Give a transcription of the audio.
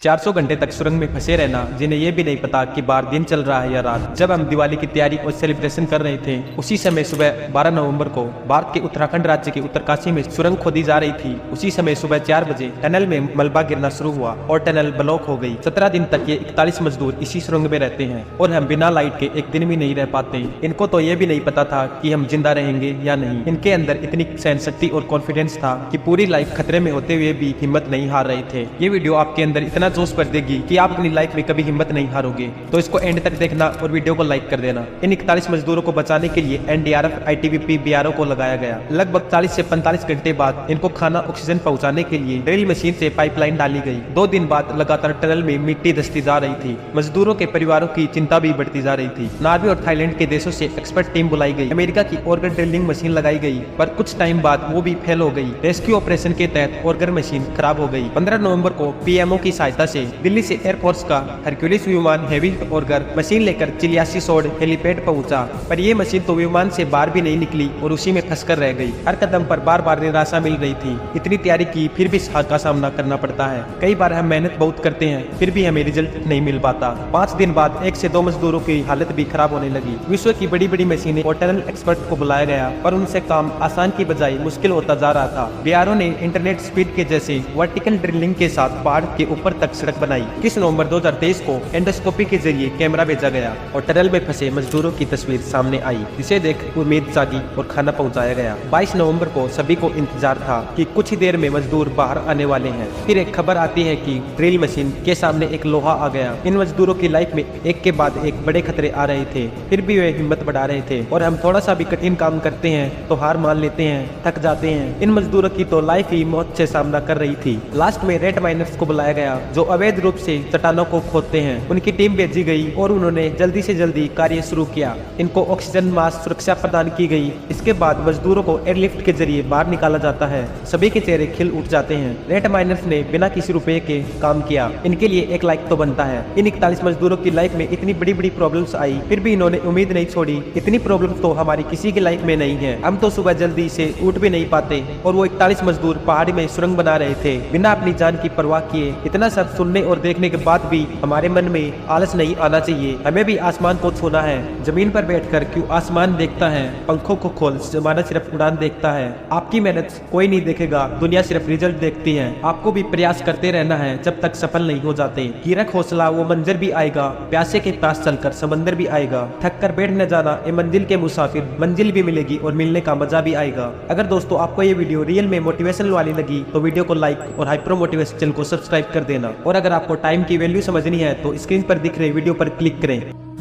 400 घंटे तक सुरंग में फंसे रहना, जिन्हें ये भी नहीं पता कि बाहर दिन चल रहा है या रात। जब हम दिवाली की तैयारी और सेलिब्रेशन कर रहे थे, उसी समय सुबह 12 नवंबर को भारत के उत्तराखंड राज्य के उत्तरकाशी में सुरंग खोदी जा रही थी। उसी समय सुबह 4 बजे टनल में मलबा गिरना शुरू हुआ और टनल ब्लॉक हो गई। 17 दिन तक ये 41 मजदूर इसी सुरंग में रहते हैं और हम बिना लाइट के एक दिन भी नहीं रह पाते। इनको तो ये भी नहीं पता था कि हम जिंदा रहेंगे या नहीं। इनके अंदर इतनी सहन शक्ति और कॉन्फिडेंस था कि पूरी लाइफ खतरे में होते हुए भी हिम्मत नहीं हार रहे थे। ये वीडियो आपके अंदर इतना जोश भर देगी कि आप अपनी लाइफ में कभी हिम्मत नहीं हारोगे। तो इसको एंड तक देखना और वीडियो को लाइक कर देना। इन 41 मजदूरों को बचाने के लिए एनडीआरएफ, आईटीबीपी, बीआरओ को लगाया गया। लगभग 40 से 45 घंटे बाद इनको खाना ऑक्सीजन पहुंचाने के लिए ड्रिल मशीन से पाइपलाइन डाली गई। 2 दिन बाद लगातार टनल में मिट्टी धंसती जा रही थी। मजदूरों के परिवारों की चिंता भी बढ़ती जा रही थी। नॉर्वे और थाईलैंड के देशों से एक्सपर्ट टीम बुलाई गई। अमेरिका की ऑर्गन ड्रिलिंग मशीन लगाई गई, पर कुछ टाइम बाद वो भी फेल हो गई। रेस्क्यू ऑपरेशन के तहत ऑर्गन मशीन खराब हो गई। 15 नवंबर को पीएमओ की सहायता से दिल्ली से एयरफोर्स का हरक्यूलिस विमान हेवी ऑर्गन मशीन लेकर चिलियासी सोड हेलीपैड पहुंचा, पर ये मशीन तो विमान से बाहर भी नहीं निकली और उसी में फंसकर रह गई। हर कदम पर बार बार निराशा मिल रही थी। इतनी तैयारी की फिर भी हार का सामना करना पड़ता है। कई बार हम मेहनत बहुत करते हैं, फिर भी हमें रिजल्ट नहीं मिल पाता। 5 दिन बाद 1 से 2 मजदूरों की हालत भी खराब होने लगी। विश्व की बड़ी बड़ी मशीनें और टनल एक्सपर्ट को बुलाया गया, पर उनसे काम आसान की बजाय मुश्किल होता जा रहा था। बीआरओ ने इंटरनेट स्पीड के जैसे वर्टिकल ड्रिलिंग के साथ पहाड़ के ऊपर तक सड़क बनाई। 21 नवंबर 2023 को एंडोस्कोपी के जरिए कैमरा भेजा गया और टनल में फंसे मजदूरों की तस्वीर सामने आई, जिसे देख उम्मीद जागी और खाना पहुंचाया गया। 22 नवंबर को सभी को इंतजार था कि कुछ ही देर में मजदूर बाहर आने वाले हैं। फिर एक खबर आती है कि ड्रिल मशीन के सामने एक लोहा आ गया। इन मजदूरों की लाइफ में एक के बाद एक बड़े खतरे आ रहे थे, फिर भी वे हिम्मत बढ़ा रहे थे। और हम थोड़ा सा भी कठिन काम करते हैं तो हार मान लेते हैं, थक जाते हैं। इन मजदूरों की तो लाइफ ही मौत से सामना कर रही थी। लास्ट में रेड माइनर्स को बुलाया गया, जो अवैध रूप से चट्टानों को खोदते हैं। उनकी टीम भेजी गई और उन्होंने जल्दी से जल्दी कार्य शुरू किया। इनको ऑक्सीजन मास्क सुरक्षा प्रदान की गई। इसके बाद मजदूरों को एयरलिफ्ट के जरिए बाहर निकाला जाता है। सभी के चेहरे खिल उठ जाते हैं। रेड माइनर्स ने बिना किसी रुपए के काम किया। इनके लिए एक लाइक तो बनता है। इन 41 मजदूरों की लाइफ में इतनी बड़ी बड़ी प्रॉब्लम्स आई, फिर भी इन्होंने उम्मीद नहीं छोड़ी। इतनी प्रॉब्लम्स तो हमारी किसी की लाइफ में नहीं है। हम तो सुबह जल्दी से उठ भी नहीं पाते और वो 41 मजदूर पहाड़ी में सुरंग बना रहे थे बिना अपनी जान की परवाह किए। इतना सब सुनने और देखने के बाद भी हमारे मन में आलस नहीं आना चाहिए। हमें भी आसमान को छूना है। जमीन पर बैठकर क्यों आसमान देखता है, पंखों को खोल जमाना सिर्फ उड़ान देखता है। आपकी मेहनत कोई नहीं देखेगा, दुनिया सिर्फ रिजल्ट देखती है। आपको भी प्रयास करते रहना है जब तक सफल नहीं हो जाते। गिरक हौसला वो मंजर भी आएगा, प्यासे के पास चलकर समंदर भी आएगा। थक कर बैठ न जाना ए मंजिल के मुसाफिर, मंजिल भी मिलेगी और मिलने का मजा भी आएगा। अगर दोस्तों आपको ये वीडियो रियल में मोटिवेशनल वाली लगी तो वीडियो को लाइक और हाइप्रो मोटिवेशन चैनल को सब्सक्राइब कर देना। और अगर आपको टाइम की वैल्यू समझनी है तो स्क्रीन पर दिख रहे वीडियो पर क्लिक करें।